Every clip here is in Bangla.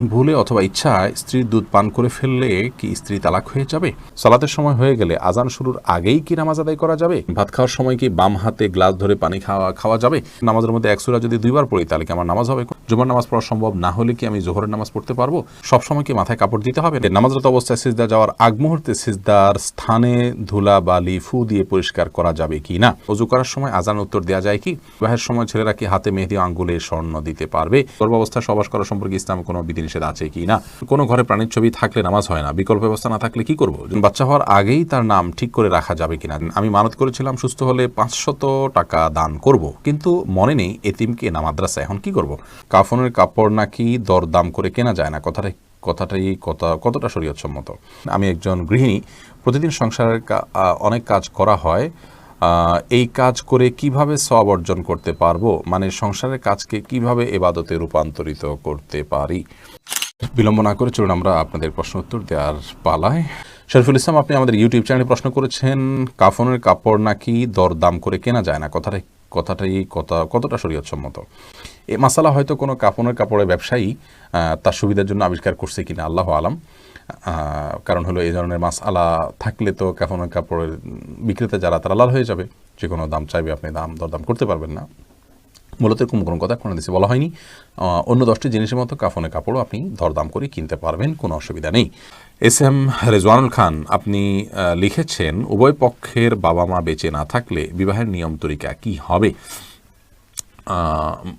ভুলে অথবা ইচ্ছায় স্ত্রীর দুধ পান করে ফেললে কি স্ত্রী তালাক হয়ে যাবে? সালাতের সময় হয়ে গেলে আজান শুরুর আগেই কি নামাজ আদায় করা যাবে? ভাত খাওয়ার সময় কি বাম হাতে গ্লাস ধরে পানি খাওয়া যাবে? নামাজের মধ্যে এক সূরা যদি দুইবার পড়ি তাহলে কি আমার নামাজ হবে? জুমার নামাজ পড়া সম্ভব না হলে কি আমি জোহরের নামাজ পড়তে পারবো? সব সময় কি মাথায় কাপড় দিতে হবে? নামাজরত অবস্থায় সিজদা যাওয়ার আগ মুহূর্তে সিজদার স্থানে ধুলা বালি ফু দিয়ে পরিষ্কার করা যাবে কি না? ওযু করার সময় আজান উত্তর দেওয়া যায় কি? বিবাহের সময় ছেলেরা কি হাতে মেহেদি আঙ্গুলে স্বর্ণ দিতে পারবে? গর্ভাবস্থায় সহবাস করা সম্পর্কে ইসলামে কোনো বিধিনিষেধ আছে কি না? কোনো ঘরে প্রাণীর ছবি থাকলে নামাজ হয় না, বিকল্প ব্যবস্থা না থাকলে কি করব? বাচ্চা হওয়ার আগেই তার নাম ঠিক করে রাখা যাবে কিনা? আমি মানত করেছিলাম সুস্থ হলে 500 টাকা দান করব, কিন্তু মনে নেই এতিমকে না মাদ্রাসা, এখন কি করব? কাফনের কাপড় নাকি দরদাম করে কেনা যায় না, কতটা শরীয়তসম্মত? আমি একজন গৃহিণী, প্রতিদিন সংসারের অনেক কাজ করা হয়, এই কাজ করে কিভাবে সওয়াব অর্জন করতে পারবো? মানে সংসারের কাজকে কিভাবে ইবাদতে রূপান্তরিত করতে পারি? বিলম্ব না করে চলুন আমরা আপনাদের প্রশ্ন উত্তর দেওয়ার পালায়। শরীফুল ইসলাম, আপনি আমাদের ইউটিউব চ্যানেলে প্রশ্ন করেছেন কাফনের কাপড় নাকি দরদাম করে কেনা যায় না, কতটা শরীয়তসম্মত? এই মাসালা হয়তো কোনো কাপড়ের ব্যবসায়ী তার সুবিধার জন্য আবিষ্কার করছে কিনা, আল্লাহ আলাম। কারণ হলো এই ধরনের মাসআলা থাকলে তো কাফনের কাপড়ের বিক্রেতা যারা তারা লাল হয়ে যাবে, যে কোনো দাম চাইবে, আপনি দরদাম করতে পারবেন না। মূলত এরকম কোনো কথা কোনো দেশে বলা হয়নি। অন্য 10টি জিনিসের মতো কাফনের কাপড়ও আপনি দরদাম করে কিনতে পারবেন, কোনো অসুবিধা নেই। এস এম রেজওয়ানুল খান, আপনি লিখেছেন উভয় পক্ষের বাবা মা বেঁচে না থাকলে বিবাহের নিয়ম তরিকা কি হবে?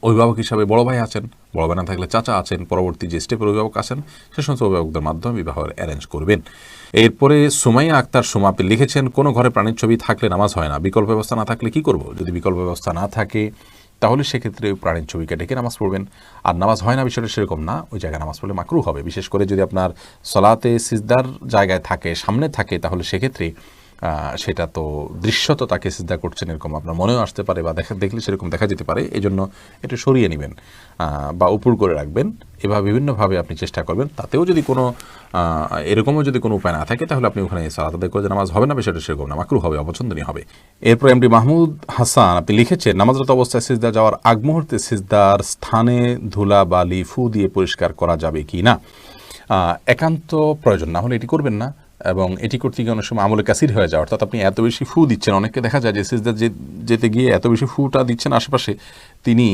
অভিভাবক হিসাবে বড় ভাই আছেন, বড় ভাই না থাকলে চাচা আছেন, পরবর্তী যে স্টেপের অভিভাবক আছেন সে সমস্ত অভিভাবকদের মাধ্যমে বিবাহের অ্যারেঞ্জ করবেন। এরপরে সুমাইয়া আক্তার সুমা, আপনি লিখেছেন কোনো ঘরে প্রাণীর ছবি থাকলে নামাজ হয় না, বিকল্প ব্যবস্থা না থাকলে কি করব? যদি বিকল্প ব্যবস্থা না থাকে তাহলে সেক্ষেত্রে ওই প্রাণীর ছবিকে ডেকে নামাজ পড়বেন। আর নামাজ হয় না বিষয়টা সেরকম না, ওই জায়গায় নামাজ পড়লে মাকরুহ হবে। বিশেষ করে যদি আপনার সলাতে সিজদার জায়গায় থাকে, সামনে থাকে, তাহলে সেক্ষেত্রে সেটা তো দৃশ্যত তাকে সিজদা করছেন এরকম আপনার মনেও আসতে পারে, বা দেখলে সেরকম দেখা যেতে পারে। এই জন্য এটা সরিয়ে নেবেন বা উপর করে রাখবেন। এভাবে বিভিন্নভাবে আপনি চেষ্টা করবেন। তাতেও যদি কোনো এরকমও যদি কোনো উপায় না থাকে তাহলে আপনি ওখানে সালাত আদায় করে নামাজ হবে না, বিষয়টা সেরকম না, মাকরুহ হবে, অপছন্দনীয় হবে। এরপর এমডি মাহমুদ হাসান, আপনি লিখেছেন নামাজরত অবস্থায় সিজদা যাওয়ার আগ মুহূর্তে সিজদার স্থানে ধুলা বালি ফু দিয়ে পরিষ্কার করা যাবে কি না? একান্ত প্রয়োজন না হলে এটি করবেন না, এবং এটি করতে গিয়ে অনেক সময় আমলে কাসির হয়ে যায়। অর্থাৎ আপনি এত বেশি ফু দিচ্ছেন, অনেককে দেখা যায় যে সিজদা যেতে গিয়ে এত বেশি ফুটা দিচ্ছেন আশেপাশে, তিনি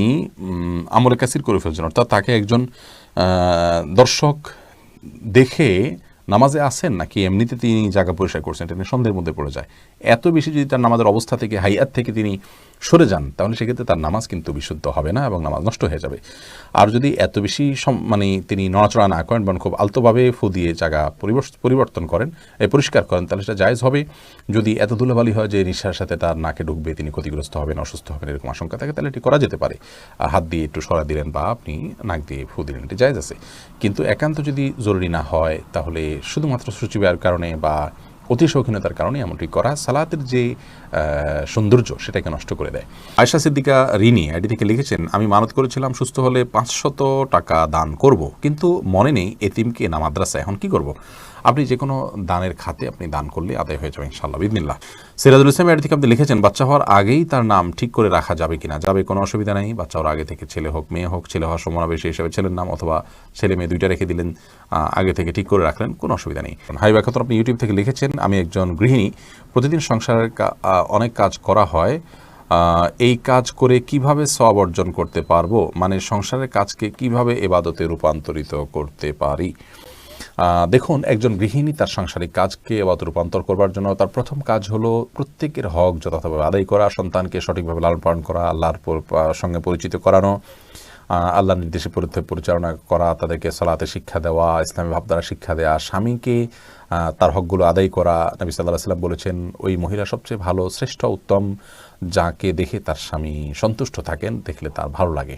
আমলে কাসির করে ফেলছেন। অর্থাৎ তাকে একজন দর্শক দেখে নামাজে আসেন নাকি এমনিতে তিনি জায়গা পরিষ্কার করছেন, এটা নিয়ে সন্দেহের মধ্যে পড়ে যায়। এত বেশি যদি তার নামাজের অবস্থা থেকে, হাইয়াত থেকে তিনি সরে যান, তাহলে সেক্ষেত্রে তার নামাজ কিন্তু বিশুদ্ধ হবে না এবং নামাজ নষ্ট হয়ে যাবে। আর যদি এত বেশি তিনি নড়াচড়া না করেন, বরং খুব আলতোভাবে ফু দিয়ে জায়গা পরিবর্তন করেন, পরিষ্কার করেন, তাহলে সেটা জায়েজ হবে। যদি এত ধুলাবালি হয় যে নিঃশ্বাসের সাথে তার নাকে ঢুকবে, তিনি ক্ষতিগ্রস্ত হবেন, অসুস্থ হবেন, এরকম আশঙ্কা থাকে, তাহলে এটি করা যেতে পারে। হাত দিয়ে একটু সরা দিলেন বা আপনি নাক দিয়ে ফু দিলেন, এটি জায়েজ আছে। কিন্তু একান্ত যদি জরুরি না হয়, তাহলে শুধুমাত্র সূচিবায়ের কারণে বা অতি শৌখিনতার কারণে এমনটি করা সালাতের যে সৌন্দর্য সেটাকে নষ্ট করে দেয়। আয়েশা সিদ্দিকা রিনি আইডি থেকে লিখেছেন, আমি মানত করেছিলাম সুস্থ হলে 500 টাকা দান করব, কিন্তু মনে নেই এতিমকে না মাদ্রাসা, এখন কি করব? আপনি যে কোনো দানের খাতে আপনি দান করলে আদায় হয়ে যাবে ইনশাআল্লাহ বিদিনিল্লাহ। সিরাজুল ইসলাম আইডি থেকে আপনি লিখেছেন, বাচ্চা হওয়ার আগেই তার নাম ঠিক করে রাখা যাবে কিনা? যাবে, কোনো অসুবিধা নেই। বাচ্চা হওয়ার আগে থেকে ছেলে হোক মেয়ে হোক, ছেলে হওয়ার সমাবেশী হিসেবে ছেলের নাম, অথবা ছেলে মেয়ে দুইটা রেখে দিলেন, আগে থেকে ঠিক করে রাখলেন, কোনো অসুবিধা নেই। হাই ব্যাখ্যাত, আপনি ইউটিউব থেকে লিখেছেন, আমি একজন গৃহিণী, প্রতিদিন সংসারের অনেক কাজ করা হয়, এই কাজ করে কিভাবে সওয়াব অর্জন করতে পারবো? মানে সংসারের কাজকে কিভাবে ইবাদতে রূপান্তরিত করতে পারি? দেখুন, একজন গৃহিণী তার সাংসারিক কাজকে ইবাদতে রূপান্তর করবার জন্য তার প্রথম কাজ হলো প্রত্যেকের হক যথাযথভাবে আদায় করা, সন্তানকে সঠিকভাবে লালন পালন করা, আল্লাহর সঙ্গে পরিচিত করানো, আল্লাহর নির্দেশে পরিচালনা করা, তাদেরকে সালাতে শিক্ষা দেওয়া, ইসলামী ভাবধারা শিক্ষা দেওয়া, স্বামীকে তার হকগুলো আদায় করা। নবী সাল্লাল্লাহু আলাইহি ওয়াসাল্লাম বলেছেন, ওই মহিলা সবচেয়ে ভালো, শ্রেষ্ঠ, উত্তম, যাকে দেখে তার স্বামী সন্তুষ্ট থাকেন, দেখলে তার ভালো লাগে।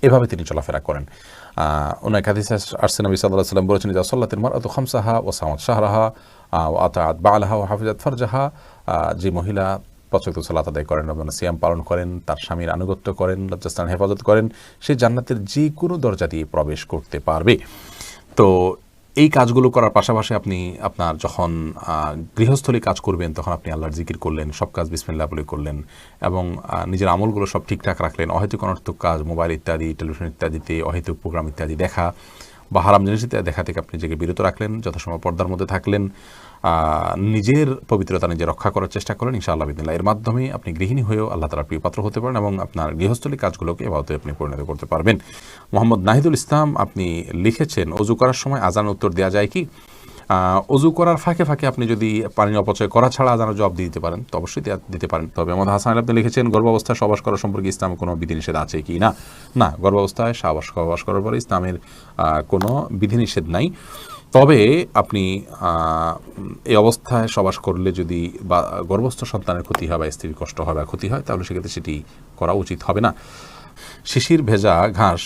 এভাবে তিনি চলাফেরা করেন। অনেক হাদিসে আসছে, নবী সাল্লাল্লাহু আলাইহি ওয়াসাল্লাম বলেছেন, ইযা সাল্লাতিল মারআতু খামসাহা ওয়া সামাত শাহরাহা ওয়া আতাআত বা'লাহা ওয়া হাফিজাত ফারজাহা, যে মহিলা 5 ওয়াক্ত সালাত আদায় করেন এবং সিয়াম পালন করেন, তার স্বামীর আনুগত্য করেন, লজ্জাস্থান হেফাজত করেন, সে জান্নাতের যে কোনো দরজা দিয়ে প্রবেশ করতে পারবে। তো এই কাজগুলো করার পাশাপাশি আপনি আপনার যখন গৃহস্থলী কাজ করবেন, তখন আপনি আল্লাহর জিকির করলেন, সব কাজ বিসমিল্লাহ বলে করলেন, এবং নিজের আমলগুলো সব ঠিকঠাক রাখলেন। অহেতুক অনর্থক কাজ, মোবাইল ইত্যাদি, টেলিভিশন ইত্যাদিতে অহেতুক প্রোগ্রাম ইত্যাদি দেখা, বা হারাম জিনিসের দেখা থেকে আপনি নিজেকে বিরত রাখলেন, যথাসময় পর্দার মধ্যে থাকলেন, নিজের পবিত্রতা নিজে রক্ষা করার চেষ্টা করেন, ইনশাআল্লাহ বিদিনিল্লাহ এর মাধ্যমে আপনি গৃহিণী হয়েও আল্লাহ তাআলার প্রিয় পাত্র হতে পারেন এবং আপনার গৃহস্থলী কাজগুলোকে এভাবে আপনি পরিণত করতে পারবেন। মোহাম্মদ নাহিদুল ইসলাম আপনি লিখেছেন, অজু করার সময় আজান উত্তর দেওয়া যায় কি? অজু করার ফাঁকে ফাঁকে আপনি যদি পানি অপচয় করা ছাড়া আজানের জবাব দিতে পারেন তো অবশ্যই দিতে পারেন। তবে মোহাম্মদ হাসান আপনি লিখেছেন, গর্ভাবস্থায় সহবাস করা সম্পর্কে ইসলামে কোনো বিধিনিষেধ আছে কি না? না, গর্ভাবস্থায় সহবাস করার পরে ইসলামের কোনো বিধিনিষেধ নাই। তবে আপনি এই অবস্থায় সহবাস করলে যদি বা গর্ভস্থ সন্তানের ক্ষতি হয় বা স্ত্রীর কষ্ট হয় বা ক্ষতি হয়, তাহলে সেক্ষেত্রে সেটি করা উচিত হবে না। শিশির ভেজা ঘাস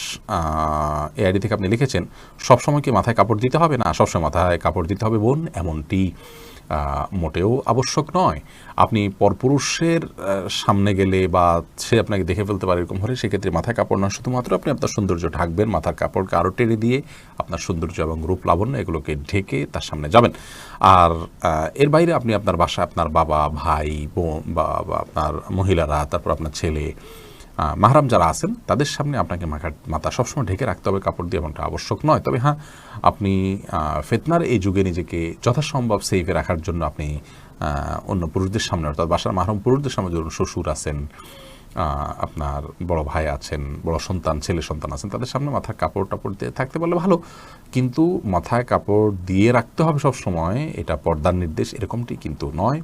এই আইডি থেকে আপনি লিখেছেন, সবসময় কি মাথায় কাপড় দিতে হবে? না, সবসময় মাথায় কাপড় দিতে হবে বোন, এমনটি মোটেও আবশ্যক নয়। আপনি পরপুরুষের সামনে গেলে বা সে আপনাকে দেখে ফেলতে পারে এরকম হলে সেক্ষেত্রে মাথায় কাপড় নয়, শুধুমাত্র আপনি আপনার সৌন্দর্য ঢাকবেন, মাথার কাপড়কে আরও টেনে দিয়ে আপনার সৌন্দর্য এবং রূপ লাবণ্য এগুলোকে ঢেকে তার সামনে যাবেন। আর এর বাইরে আপনি আপনার বাসায় আপনার বাবা, ভাই, বোন বা আপনার মহিলারা, তারপর আপনার ছেলে, মাহরাম যারা আছেন তাদের সামনে আপনাকে মাথা সবসময় ঢেকে রাখতে হবে কাপড় দিয়ে, এমনটা আবশ্যক নয়। তবে হ্যাঁ, আপনি ফিতনার এই যুগে নিজেকে যথাসম্ভব সেফে রাখার জন্য আপনি অন্য পুরুষদের সামনে, অর্থাৎ বাসার মাহরম পুরুষদের সামনে, ধরুন শ্বশুর আছেন, আপনার বড় ভাই আছেন, বড় সন্তান, ছেলে সন্তান আছেন, তাদের সামনে মাথায় কাপড় টাপড় দিয়ে থাকতে পারলে ভালো, কিন্তু মাথায় কাপড় দিয়ে রাখতে হবে সব সময়, এটা পর্দার নির্দেশ এরকমটি কিন্তু নয়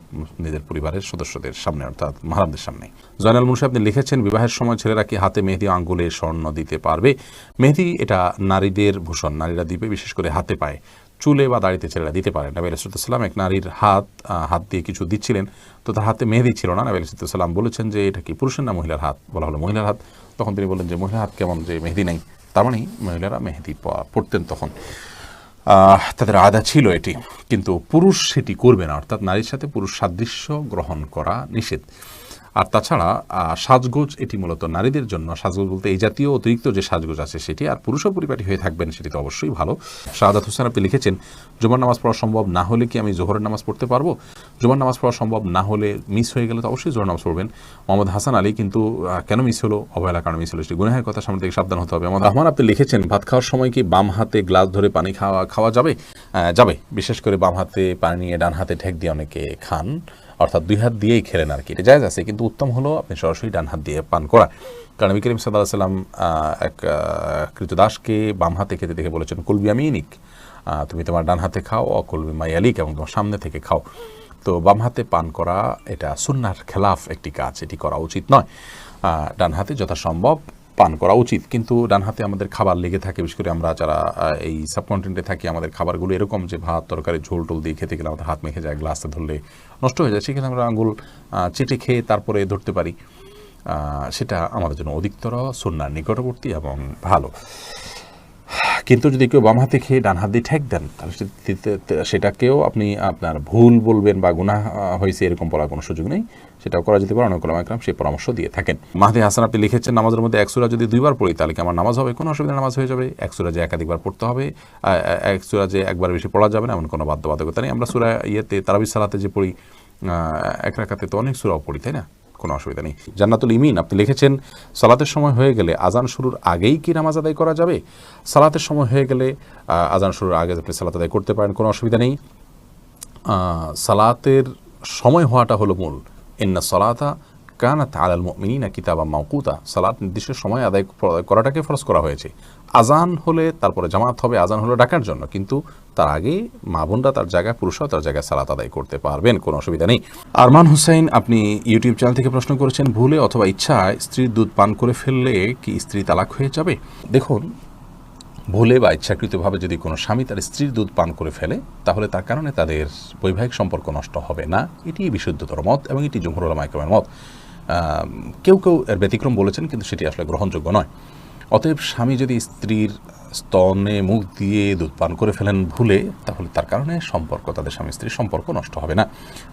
নিজের পরিবারের সদস্যদের সামনে, অর্থাৎ মাহরামদের সামনে। জয়নাল মুন্সি আপনি লিখেছেন, বিবাহের সময় ছেলেরা কি হাতে মেহেদি, আঙ্গুলে স্বর্ণ দিতে পারবে? মেহেদি এটা নারীদের ভূষণ, নারীরা দিবে, বিশেষ করে হাতে পায়ে, চুলে বা দাড়িতে ছেলেরা দিতে পারে। নবী আলাইহিস সালাম এক নারীর হাত দিয়ে কিছু দিচ্ছিলেন, তো তার হাতে মেহেদি ছিল না। নবী আলাইহিস সালাম বলেছেন যে এটা কি পুরুষের না মহিলার হাত? বলা হলো মহিলার হাত। তখন তিনি বললেন যে মহিলার হাত কেমন, যে মেহেদি নেই? তার মানে মহিলারা মেহেদি পড়তেন তখন, তাদের আদা ছিল এটি, কিন্তু পুরুষ সেটি করবে না, অর্থাৎ নারীর সাথে পুরুষ সাদৃশ্য গ্রহণ করা নিষেধ। আর তাছাড়া সাজগোজ এটি মূলত নারীদের জন্য, সাজগোজ বলতে এই জাতীয় অতিরিক্ত যে সাজগোজ আছে সেটি, আর পুরুষও পরিপাটি হয়ে থাকবেন সেটি তো অবশ্যই ভালো। শাহাদাত হোসেন আপনি লিখেছেন, জুমার নামাজ পড়া সম্ভব না হলে কি আমি জোহরের নামাজ পড়তে পারবো? জুমার নামাজ পড়া সম্ভব না হলে, মিস হয়ে গেলে তো অবশ্যই জোহর নামাজ পড়বেন। মোহাম্মদ হাসান আলী কিন্তু কেন মিস হলো? অবহেলার কারণে মিস হলো, সেটি গুনাহের কথা, সামনে থেকে সাবধান হতে হবে। মোহাম্মদ রহমান আপনি লিখেছেন, ভাত খাওয়ার সময় কি বাম হাতে গ্লাস ধরে পানি খাওয়া যাবে? যাবে, বিশেষ করে বাম হাতে পানি নিয়ে ডান হাতে ঠেক দিয়ে অনেকে খান, অর্থাৎ দুই হাত দিয়েই খেলেন আর কি, এটা জায়েজ আছে, কিন্তু উত্তম হলো আপনি সরাসরি ডান হাত দিয়ে পান করা। কারণ নবী করিম সাল্লাল্লাহু আলাইহি ওয়াসাল্লাম এক কৃতদাসকে বাম হাতে খেতে দেখে বলেছেন, কুল বিয়ামিনিক, তুমি তোমার ডান হাতে খাও, অকুল বিমায়ালিক, এবং তোমার সামনে থেকে খাও। তো বাম হাতে পান করা এটা সুন্নাহর খেলাফ একটি কাজ, এটি করা উচিত নয়। ডান হাতে যথাসম্ভব পান করা উচিত, কিন্তু ডান হাতে আমাদের খাবার লেগে থাকে, বিশেষ করে আমরা যারা এই সাবকন্টিনেন্টে থাকি, আমাদের খাবারগুলো এরকম যে ভাত তরকারি ঝোল টোল দিয়ে খেতে গেলে আমাদের হাত মেখে যায়, গ্লাসে ধরলে নষ্ট হয়ে যায়, সেখানে আমরা আঙুল চেটে খেয়ে তারপরে ধরতে পারি, সেটা আমাদের জন্য অধিকতর সুন্নাহর নিকটবর্তী এবং ভালো। কিন্তু যদি কেউ বাম হাতে খেয়ে ডান হাত দিয়ে ঠেক দেন, তাহলে সেটাকেও আপনি আপনার ভুল বলবেন বা গুনাহ হয়েছে এরকম বলার কোনো সুযোগ নেই, সেটাও করা যেতে পারে। অনেক ওলামা ইকরাম সেই পরামর্শ দিয়ে থাকেন। মাহদি হাসান আপনি লিখেছেন, নামাজের মধ্যে এক সূরা যদি দুইবার পড়ি তাহলে কি আমার নামাজ হবে? কোনো অসুবিধা, নামাজ হয়ে যাবে। এক সূরা যে একাধিকবার পড়তে হবে, এক সূরা যে একবার বেশি পড়া যাবে না এমন কোনো বাধ্যবাধকতা নেই। আমরা সূরা তারাবির সালাতে যে পড়ি, এক রাকাতে তো অনেক সূরাও পড়ি, তাই না? কোনো অসুবিধা নেই। জান্নাতুল ইমিন আপনি লিখেছেন, সালাতের সময় হয়ে গেলে আজান শুরুর আগেই কি নামাজ আদায় করা যাবে? সালাতের সময় হয়ে গেলে আজান শুরুর আগে আপনি সালাত আদায় করতে পারেন, কোনো অসুবিধা নেই। সালাতের সময় হওয়াটা হলো মূল। ইন্না সালাতা কানাত আলাল মুমিনিনা কিতাবাম মাওকুতা, সালাত নির্দিষ্ট সময় আদায় করাটাকে ফরজ করা হয়েছে। আজান হলে তারপরে জামাত হবে, আজান হলো ডাকার জন্য, কিন্তু তার আগে মা বোনরা তার জায়গায়, পুরুষরাও তার জায়গায় সালাত আদায় করতে পারবেন, কোনো অসুবিধা নেই। আরমান হুসাইন আপনি ইউটিউব চ্যানেল থেকে প্রশ্ন করেছেন, ভুলে অথবা ইচ্ছায় স্ত্রীর দুধ পান করে ফেললে কি স্ত্রী তালাক হয়ে যাবে? দেখুন, ভুলে বা ইচ্ছাকৃতভাবে যদি কোনো স্বামী তার স্ত্রীর দুধ পান করে ফেলে, তাহলে তার কারণে তাদের বৈবাহিক সম্পর্ক নষ্ট হবে না, এটি বিশুদ্ধতর মত এবং এটি জমহুর উলামা ইকরামের মত। কেউ কেউ এর ব্যতিক্রম বলেছেন, কিন্তু সেটি আসলে গ্রহণযোগ্য নয়। অতএব স্বামী যদি স্ত্রীর স্তনে মুখ দিয়ে দুধ পান করে ফেলেন ভুলে, তাহলে তার কারণে সম্পর্ক, তাদের স্বামী স্ত্রীর সম্পর্ক নষ্ট হবে না।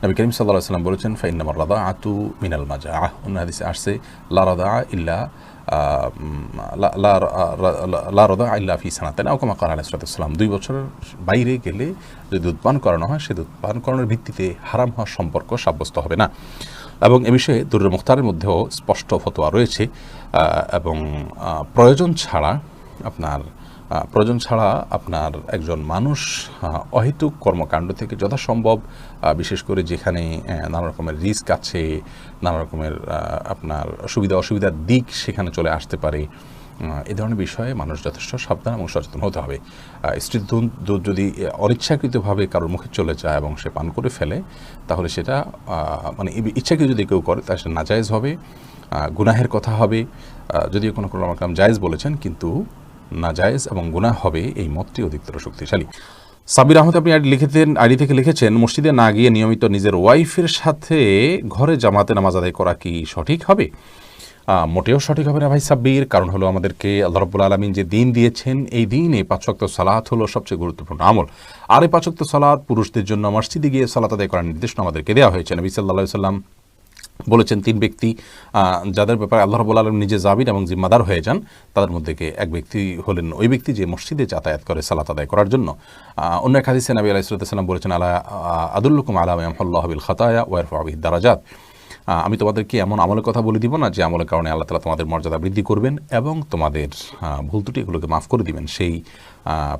নবী করিম সাল্লাল্লাহু আলাইহি ওয়াসাল্লাম বলেছেন, ফাইন্নামার রাদাআতু মিনাল মাজাআহ, অন্য হাদিসে আসছে লা রাদাআ ইল্লা লা রাদাআ ইল্লা ফি সানাতাইন, আও কামা ক্বালা আলাইহিস সালাতু ওয়াস সালাম। 2 বছরের বাইরে গেলে যদি দুধ পান করানো হয়, সে দুধ পান করানোর ভিত্তিতে হারাম হওয়ার সম্পর্ক সাব্যস্ত হবে না। এবং এ বিষয়ে দুরুল মুখতারের মধ্যেও স্পষ্ট ফতোয়া রয়েছে, এবং প্রয়োজন ছাড়া আপনার প্রয়োজন ছাড়া আপনার একজন মানুষ অহেতুক কর্মকাণ্ড থেকে যথাসম্ভব, বিশেষ করে যেখানে নানা রকমের রিস্ক আছে, নানা রকমের আপনার সুবিধা অসুবিধার দিক সেখানে চলে আসতে পারে, এই ধরনের বিষয়ে মানুষ যথেষ্ট সাবধান এবং সচেতন হতে হবে। স্ত্রীর দুধ যদি অনিচ্ছাকৃতভাবে কারোর মুখে চলে যায় এবং সে পান করে ফেলে, তাহলে সেটা মানে ইচ্ছাকৃত যদি কেউ করে তাহলে সেটা নাজায়েজ হবে, গুনাহের কথা হবে। যদিও কোনো কাম জায়েজ বলেছেন, কিন্তু নাজায়েজ এবং গুনাহ হবে, এই মতটি অধিকতর শক্তিশালী। সাবির আহমেদ আপনি আইডি থেকে লিখেছেন, মসজিদে না গিয়ে নিয়মিত নিজের ওয়াইফের সাথে ঘরে জামাতে নামাজ আদায় করা কি সঠিক হবে? মোটেও সঠিক হবে না ভাই সাব্বির। কারণ হলো আমাদেরকে আল্লাহ রাব্বুল আলামিন যে দিন দিয়েছেন, এই দিনে 5 ওয়াক্ত সালাত হলো সবচেয়ে গুরুত্বপূর্ণ আমল। আর এই 5 ওয়াক্ত সালাত পুরুষদের জন্য মসজিদে গিয়ে সালাত আদায় করার নির্দেশনা আমাদেরকে দেওয়া হয়েছে। নবী সাল্লাল্লাহু আলাইহি ওয়াসাল্লাম বলেছেন, 3 ব্যক্তি যাদের ব্যাপারে আল্লাহ রাব্বুল আলামিন নিজে জামিন এবং জিম্মাদার হয়ে যান, তাদের মধ্যে এক ব্যক্তি হলেন ওই ব্যক্তি যে মসজিদে যাতায়াত করে সালাত আদায় করার জন্য। অন্য এক হাদিসে নবী আলাইহিস সালাম বলেছেন, আলা আদুল্লুকুম আলা মা ইয়ামহুল্লাহু বিল খাতায়া ওয়া ইয়ারফাউ বিহিদ দারাজাত, আমি তোমাদেরকে এমন আমলের কথা বলে দিব না যে আমলের কারণে আল্লাহ তাআলা তোমাদের মর্যাদা বৃদ্ধি করবেন এবং তোমাদের ভুল ত্রুটি এগুলোকে মাফ করে দিবেন। সেই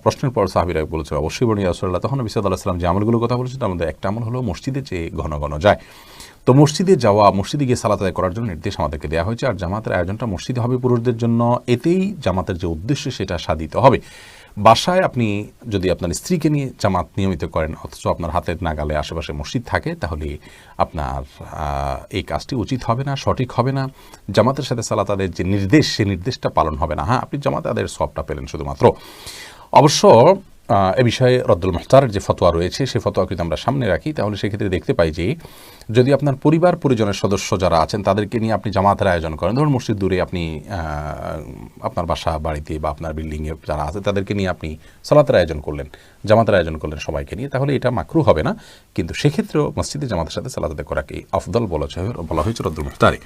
প্রশ্নের পর সাহাবীরা বলেছে, অবশ্যই বলি ইয়া রাসূলুল্লাহ। তখন নবী সাল্লাল্লাহু আলাইহি ওয়াসাল্লাম যে আমলগুলোর কথা বলেছেন তার মধ্যে একটা আমল হলো মসজিদে যে ঘন ঘন যায়। তো মসজিদে যাওয়া, মসজিদে গিয়ে সালাত আদায় করার জন্য নির্দেশ আমাদেরকে দেওয়া হয়েছে। আর জামাতের আয়োজনটা মসজিদে হবে পুরুষদের জন্য, এতেই জামাতের যে উদ্দেশ্য সেটা সাধিত হবে। বাসায় আপনি যদি আপনার স্ত্রীকে নিয়ে জামাত নিয়মিত করেন, অথচ আপনার হাতের নাগালে আশেপাশে মসজিদ থাকে, তাহলে আপনার এই কাজটি উচিত হবে না, সঠিক হবে না। জামাতের সাথে সালাত আদায়ের যে নির্দেশ, সেই নির্দেশটা পালন হবে না। হ্যাঁ, আপনি জামাত আদায়ের সওয়াবটা পেলেন শুধুমাত্র। অবশ্য এ বিষয়ে রদ্দুল মুখতারের যে ফতোয়া রয়েছে, সেই ফতোয়া যদি আমরা সামনে রাখি, তাহলে সেক্ষেত্রে দেখতে পাই যে যদি আপনার পরিবার পরিজনের সদস্য যারা আছেন তাদেরকে নিয়ে আপনি জামাতের আয়োজন করেন, ধরুন মসজিদ দূরে, আপনি আপনার বাসা বাড়িতে বা আপনার বিল্ডিংয়ে যারা আছে তাদেরকে নিয়ে আপনি সালাতের আয়োজন করলেন, জামাতের আয়োজন করলেন সবাইকে নিয়ে, তাহলে এটা মাকরুহ হবে না। কিন্তু সেক্ষেত্রেও মসজিদে জামাতের সাথে সালাত আদায় করাকে আফদল বলা হয়েছে রদ্দুল মুখতারে।